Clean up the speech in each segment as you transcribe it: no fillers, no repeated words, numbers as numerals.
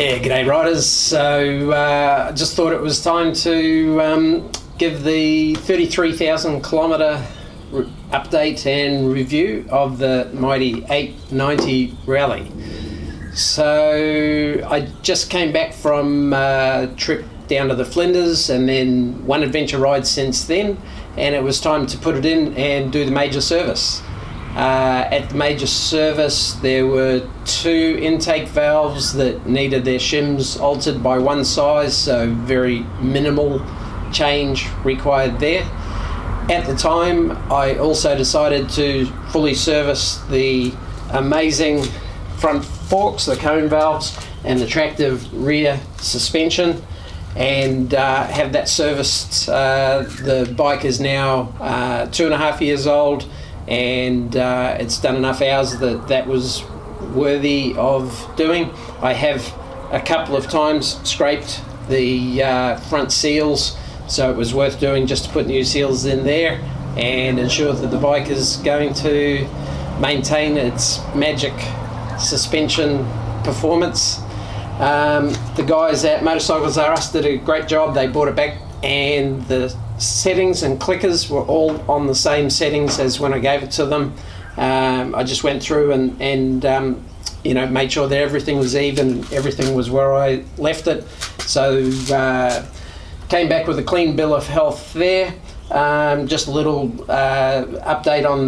Yeah, g'day riders. So I just thought it was time to give the 33,000 kilometre update and review of the mighty 890 rally. So I just came back from a trip down to the Flinders and then one adventure ride since then, and it was time to put it in and do the major service. At the major service there were two intake valves that needed their shims altered by one size, so very minimal change required there. At the time I also decided to fully service the amazing front forks, the cone valves, and the tractive rear suspension, and have that serviced. The bike is now 2.5 years old, and it's done enough hours that was worthy of doing. I have a couple of times scraped the front seals, so it was worth doing just to put new seals in there and ensure that the bike is going to maintain its magic suspension performance. The guys at Motorcycles R Us did a great job. They brought it back, and the settings and clickers were all on the same settings as when I gave it to them. I just went through and made sure that everything was even, everything was where I left it. So came back with a clean bill of health there. Just a little update on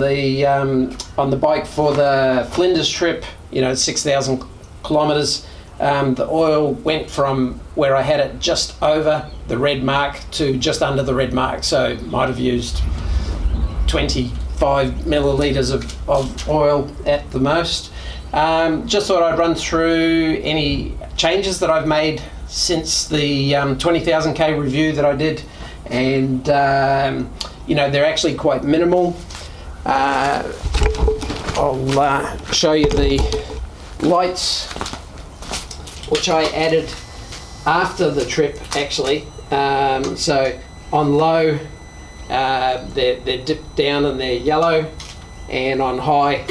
the bike for the Flinders trip. 6,000 kilometres. The oil went from where I had it just over the red mark to just under the red mark, so might have used 25 millilitres of oil at the most. Just thought I'd run through any changes that I've made since the 20,000k review that I did, and they're actually quite minimal. I'll show you the lights, which I added after the trip actually. So on low they're dipped down and they're yellow, and on high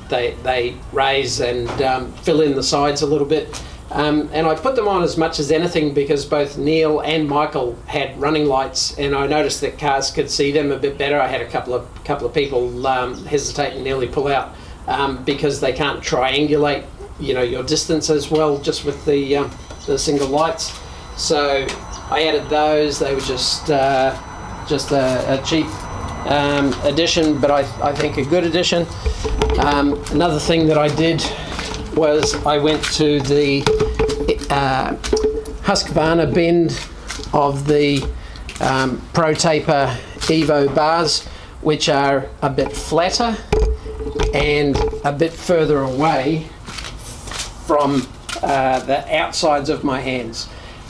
they raise and fill in the sides a little bit. And I put them on as much as anything because both Neil and Michael had running lights, and I noticed that cars could see them a bit better. I had a couple of people hesitate and nearly pull out because they can't triangulate your distance as well just with the single lights. So I added those. They were just a cheap addition, but I think a good addition. Another thing that I did was I went to the Husqvarna bend of the Pro Taper Evo bars, which are a bit flatter and a bit further away from the outsides of my hands,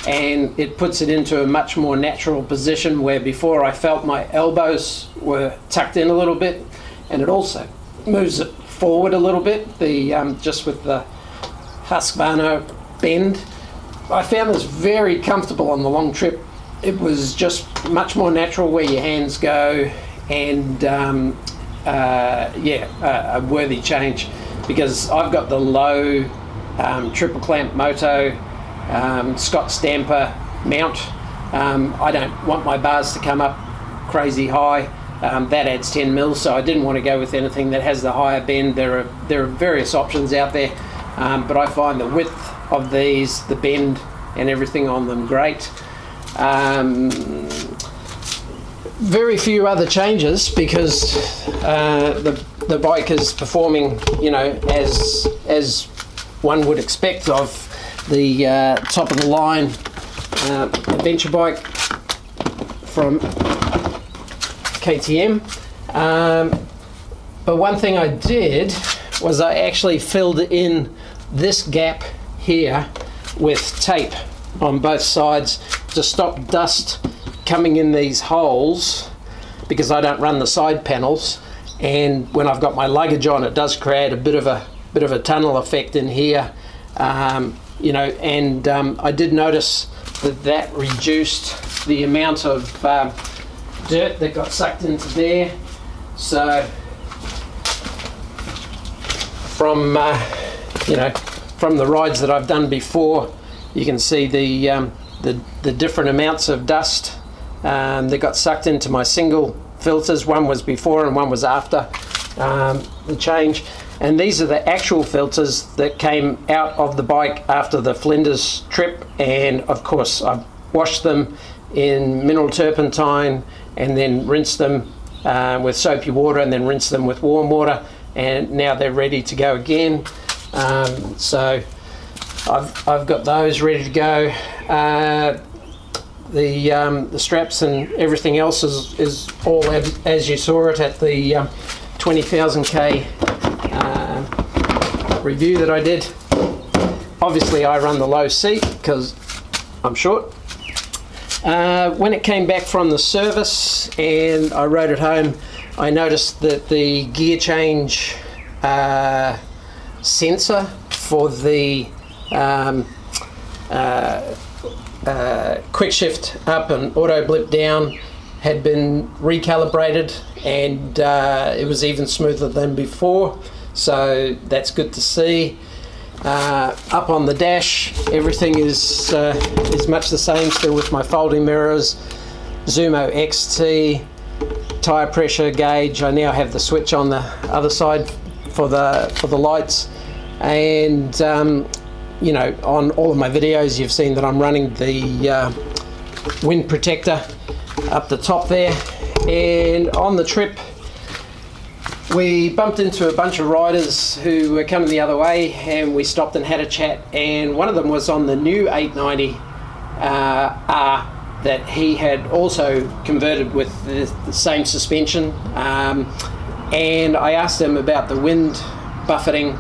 and it puts it into a much more natural position where before I felt my elbows were tucked in a little bit, and it also moves it forward a little bit. Just with the Husqvarna bend, I found this very comfortable on the long trip. It was just much more natural where your hands go, and a worthy change, because I've got the low triple clamp moto Scott Stamper mount. I don't want my bars to come up crazy high. That adds 10 mils, so I didn't want to go with anything that has the higher bend. There are various options out there, but I find the width of these, the bend and everything on them great. Very few other changes because the bike is performing as one would expect of the top of the line adventure bike from KTM. But one thing I did was I actually filled in this gap here with tape on both sides to stop dust coming in these holes, because I don't run the side panels, and when I've got my luggage on it does create a bit of a tunnel effect in here. I did notice that reduced the amount of dirt that got sucked into there. So from the rides that I've done before, you can see the different amounts of dust that got sucked into my single filters. One was before and one was after the change, and these are the actual filters that came out of the bike after the Flinders trip. And of course I've washed them in mineral turpentine and then rinsed them with soapy water and then rinsed them with warm water, and now they're ready to go again. So I've got those ready to go. The straps and everything else is all as you saw it at the 20,000k review that I did. Obviously I run the low seat because I'm short. When it came back from the service and I rode it home, I noticed that the gear change sensor for the quick shift up and auto blip down had been recalibrated, and it was even smoother than before, so that's good to see. Up on the dash, everything is much the same, still with my folding mirrors, Zumo XT, tyre pressure gauge. I now have the switch on the other side for the lights, and you know, on all of my videos you've seen that I'm running the wind protector up the top there. And on the trip we bumped into a bunch of riders who were coming the other way, and we stopped and had a chat, and one of them was on the new 890 R that he had also converted with the same suspension, and I asked him about the wind buffeting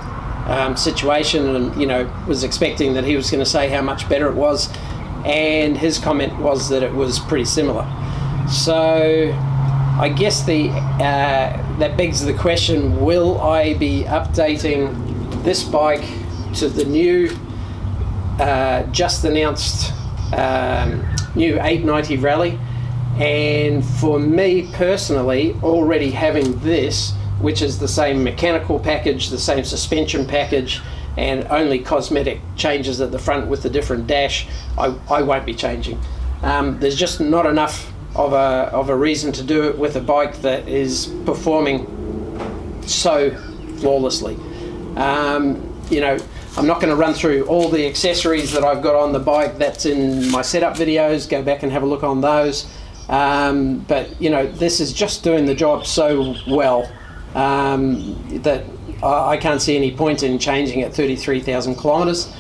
situation, and you know, was expecting that he was going to say how much better it was, and his comment was that it was pretty similar. So I guess that begs the question, will I be updating this bike to the new just announced new 890 Rally? And for me personally, already having this, which is the same mechanical package, the same suspension package, and only cosmetic changes at the front with the different dash, I won't be changing. There's just not enough of a reason to do it with a bike that is performing so flawlessly. You know, I'm not going to run through all the accessories that I've got on the bike. That's in my setup videos. Go back and have a look on those. But you know, this is just doing the job so well that I can't see any point in changing at 33,000 kilometers.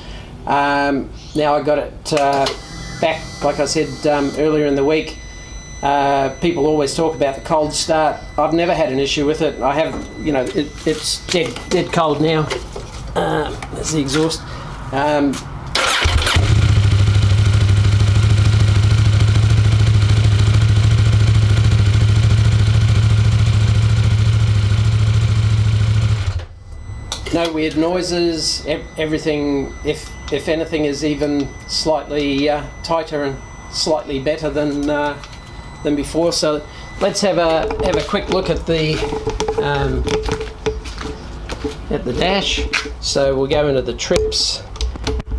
Now I got it back, like I said earlier in the week. People always talk about the cold start. I've never had an issue with it. I have, you know, it's dead cold now. That's the exhaust. No weird noises. Everything, if anything, is even slightly tighter and slightly better than before. So let's have a quick look at the dash. So we'll go into the trips,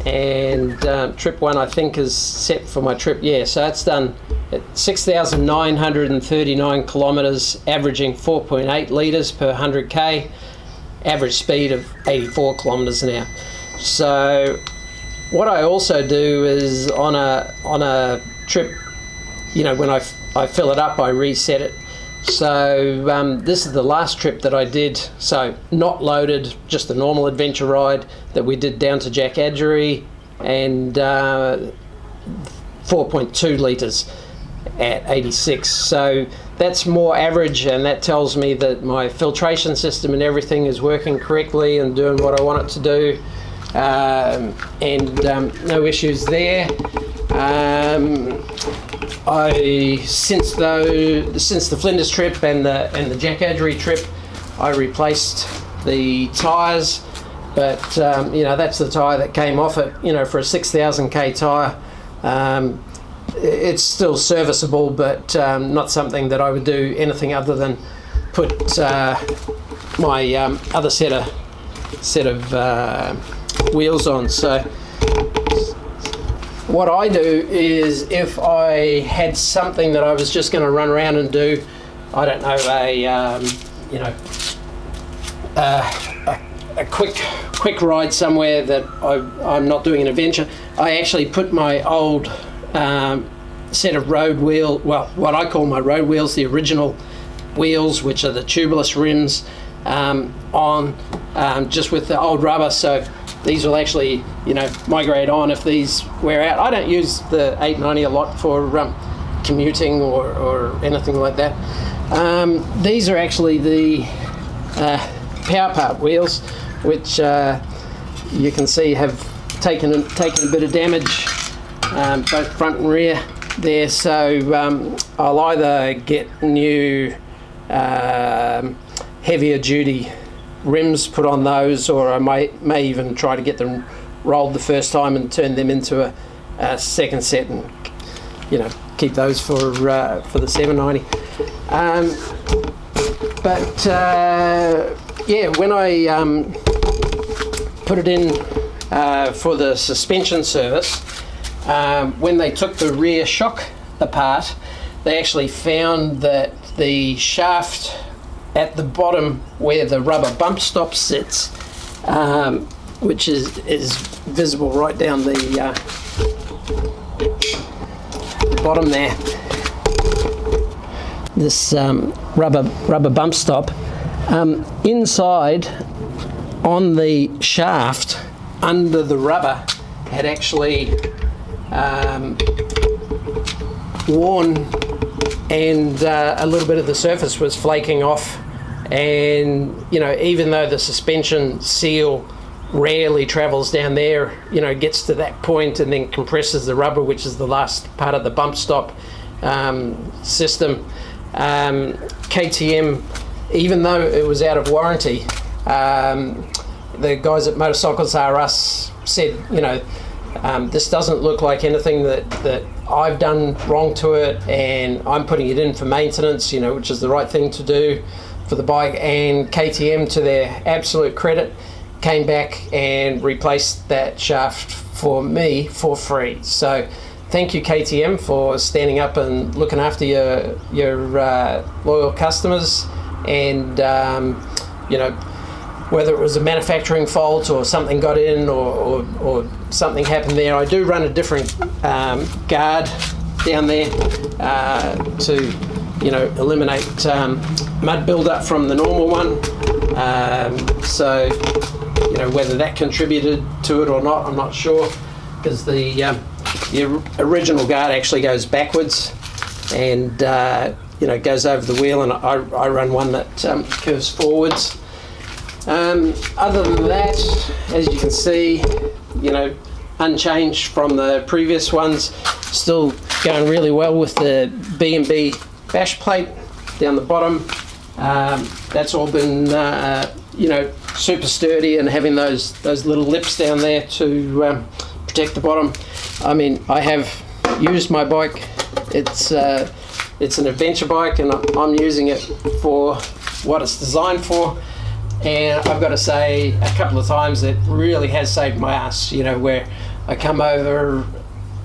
and trip 1 I think is set for my trip. Yeah, so it's done at 6,939 kilometers, averaging 4.8 litres per 100k, average speed of 84 kilometers an hour. So what I also do is on a trip, you know, when I fill it up, I reset it. So this is the last trip that I did, so not loaded, just a normal adventure ride that we did down to Jack Adgery, and 4.2 litres at 86. So that's more average, and that tells me that my filtration system and everything is working correctly and doing what I want it to do, and no issues there. Since the Flinders trip and the Jack Adgery trip, I replaced the tyres, but you know, that's the tyre that came off it. You know, for a 6,000k tyre, it's still serviceable, but not something that I would do anything other than put my other set of wheels on. So what I do is, if I had something that I was just going to run around and do, I don't know, a quick ride somewhere that I'm not doing an adventure, I actually put my old set of road wheel, well, what I call my road wheels, the original wheels, which are the tubeless rims, on just with the old rubber, so these will actually, migrate on if these wear out. I don't use the 890 a lot for commuting or anything like that. These are actually the power part wheels, which you can see have taken a bit of damage, both front and rear there. So I'll either get new heavier duty rims put on those, or I may even try to get them rolled the first time and turn them into a second set, and keep those for the 790. Yeah, when I put it in for the suspension service, when they took the rear shock apart, they actually found that the shaft at the bottom where the rubber bump stop sits, which is visible right down the bottom there, this rubber bump stop, inside on the shaft under the rubber had actually worn, and a little bit of the surface was flaking off, and even though the suspension seal rarely travels down there, gets to that point and then compresses the rubber, which is the last part of the bump stop system. KTM, even though it was out of warranty, the guys at Motorcycles R Us said, this doesn't look like anything that I've done wrong to it, and I'm putting it in for maintenance, which is the right thing to do for the bike. And KTM, to their absolute credit, came back and replaced that shaft for me for free. So thank you, KTM, for standing up and looking after your loyal customers. And whether it was a manufacturing fault or something got in or something happened there, I do run a different guard down there to eliminate mud buildup from the normal one. So whether that contributed to it or not, I'm not sure, because the original guard actually goes backwards and goes over the wheel, and I run one that curves forwards. Other than that, as you can see, unchanged from the previous ones, still going really well with the B&B bash plate down the bottom. That's all been super sturdy, and having those little lips down there to protect the bottom. I mean, I have used my bike. It's an adventure bike, and I'm using it for what it's designed for. And I've got to say, a couple of times it really has saved my ass, where I come over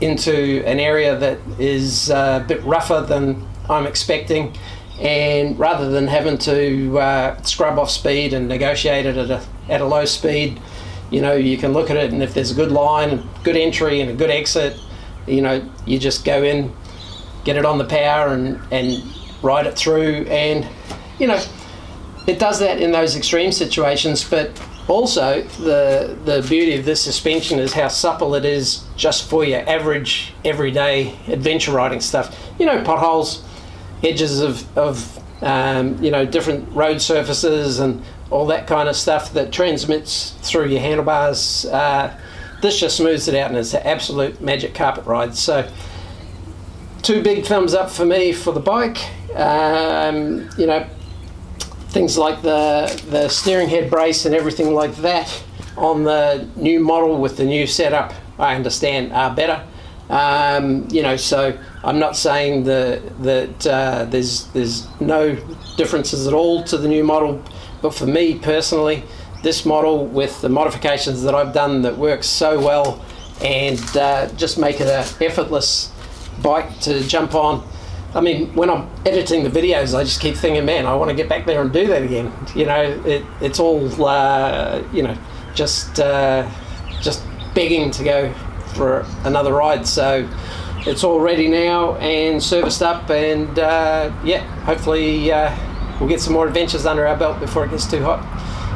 into an area that is a bit rougher than I'm expecting, and rather than having to scrub off speed and negotiate it at a low speed, you can look at it, and if there's a good line, good entry and a good exit, you just go in, get it on the power and ride it through. And it does that in those extreme situations, but also the beauty of this suspension is how supple it is just for your average everyday adventure riding stuff. Potholes, edges of different road surfaces and all that kind of stuff that transmits through your handlebars. This just smooths it out, and it's an absolute magic carpet ride. So 2 big thumbs up for me for the bike. Things like the steering head brace and everything like that on the new model with the new setup, I understand, are better. So I'm not saying that there's no differences at all to the new model, but for me personally, this model with the modifications that I've done that works so well and just make it an effortless bike to jump on. I mean, when I'm editing the videos, I just keep thinking, man, I want to get back there and do that again. You know, it's all, you know, just begging to go for another ride. So it's all ready now and serviced up, and yeah, hopefully we'll get some more adventures under our belt before it gets too hot.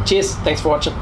Cheers, thanks for watching.